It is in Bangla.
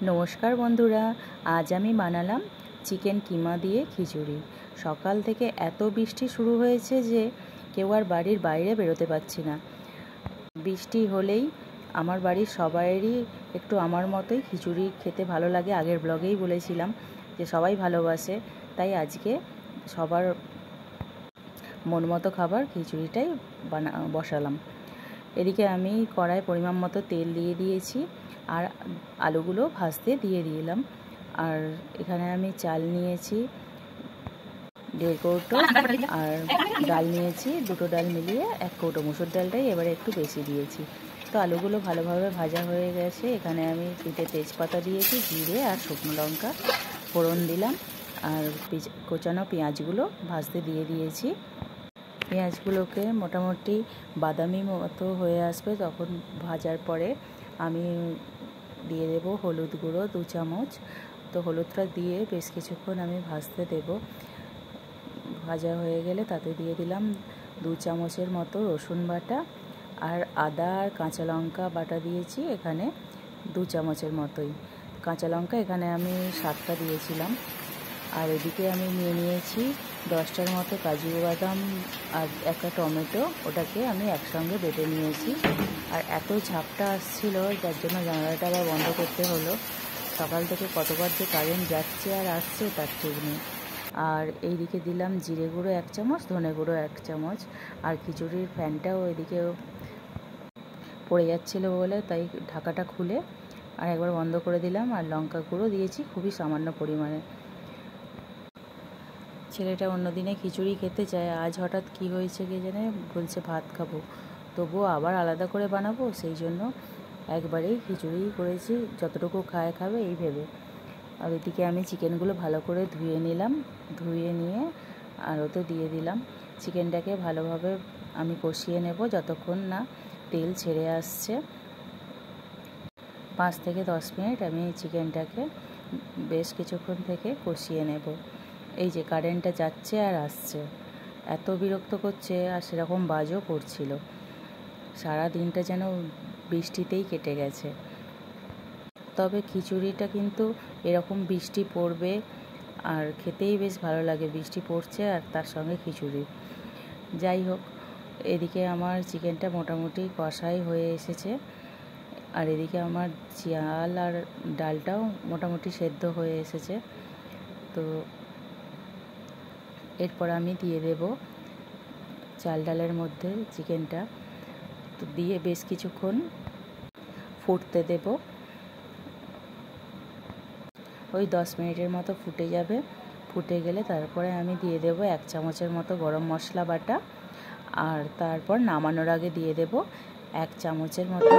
নমস্কার বন্ধুরা, আজ আমি বানালাম চিকেন কিমা দিয়ে খিচুড়ি। সকাল থেকে এত বৃষ্টি শুরু হয়েছে যে কেউ আর বাড়ির বাইরে বেরোতে পারছি না। বৃষ্টি হলেই আমার বাড়ির সবাইয়েরই একটু আমার মতোই খিচুড়ি খেতে ভালো লাগে। আগের ব্লগেই বলেছিলাম যে সবাই ভালোবাসে, তাই আজকে সবার মন মতো খাবার খিচুড়িটাই বসালাম। এদিকে আমি কড়াই পরিমাণ মতো তেল দিয়ে দিয়েছি আর আলুগুলো ভাজতে দিয়ে দিলাম। আর এখানে আমি চাল নিয়েছি 1.5 কৌটো আর ডাল নিয়েছি 2টো ডাল মিলিয়ে 1 কৌটো। মুসুর ডালটাই এবারে একটু বেশি দিয়েছি। তো আলুগুলো ভালোভাবে ভাজা হয়ে গেছে। এখানে আমি 2টে তেজপাতা দিয়েছি, জিরে আর শুকনো লঙ্কা ফোড়ন দিলাম, আর কোচানো পেঁয়াজগুলো ভাজতে দিয়ে দিয়েছি। পেঁয়াজগুলোকে মোটামুটি বাদামি মতো হয়ে আসবে, তখন ভাজার পরে আমি দিয়ে দেব হলুদ গুঁড়ো 2 চামচ। তো হলুদটা দিয়ে বেশ কিছুক্ষণ আমি ভাজতে দেব। ভাজা হয়ে গেলে তাতে দিয়ে দিলাম 2 চামচের মতো রসুন বাটা, আর আদা আর কাঁচা লঙ্কা বাটা দিয়েছি এখানে 2 চামচের মতোই। কাঁচা লঙ্কা এখানে আমি 7টা দিয়েছিলাম। আর এদিকে আমি নিয়ে নিয়েছি 10টার মতো কাজু বাদাম আর একটা টমেটো, ওটাকে আমি একসঙ্গে বেটে নিয়েছি। আর এত ঝাপটা আসছিল যার জন্য জানালাটা আবার বন্ধ করতে হলো। সকাল থেকে কতবার যে কারেন্ট যাচ্ছে আর আসছে তার ঠিক নেই। আর এইদিকে দিলাম জিরে গুঁড়ো 1 চামচ, ধনে গুঁড়ো 1 চামচ। আর খিচুড়ির ফ্যানটাও এদিকে পড়ে যাচ্ছিলো বলে তাই ঢাকাটা খুলে আর একবার বন্ধ করে দিলাম। আর লঙ্কা গুঁড়ো দিয়েছি খুবই সামান্য পরিমাণে। ছেলেটা অন্য দিনে খিচুড়ি খেতে চায়, আজ হঠাৎ কি হয়েছে কে জানে, বলছে ভাত খাবো। তবুও আবার আলাদা করে বানাবো, সেই জন্য একবারেই খিচুড়ি করেছি, যতটুকু খাবে এই ভেবে। আর এদিকে আমি চিকেনগুলো ভালো করে ধুয়ে নিলাম। ধুয়ে নিয়ে আর ওতে দিয়ে দিলাম। চিকেনটাকে ভালোভাবে আমি কষিয়ে নেব যতক্ষণ না তেল ছেড়ে আসছে। 5 থেকে 10 মিনিট আমি চিকেনটাকে বেশ কিছুক্ষণ থেকে কষিয়ে নেব। এই যে কারেন্টটা যাচ্ছে আর আসছে, এত বিরক্ত করছে, আর সেরকম বাজও পড়ছিল। সারা দিনটা যেন বৃষ্টিতেই কেটে গেছে। তবে খিচুড়িটা কিন্তু এরকম বৃষ্টি পড়বে আর খেতেই বেশ ভালো লাগে। বৃষ্টি পড়ছে আর তার সঙ্গে খিচুড়ি। যাই হোক, এদিকে আমার চিকেনটা মোটামুটি কষাই হয়ে এসেছে। আর এদিকে আমার চাল আর ডালটাও মোটামুটি সেদ্ধ হয়ে এসেছে। তো এরপর আমি দিয়ে দেব চাল ডালের মধ্যে চিকেনটা। তো দিয়ে বেশ কিছুক্ষণ ফুটতে দেব। ওই 10 মিনিটের মতো ফুটে যাবে। ফুটে গেলে তারপরে আমি দিয়ে দেব 1 চামচের মতো গরম মশলা বাটা। আর তারপর নামানোর আগে দিয়ে দেব 1 চামচের মতো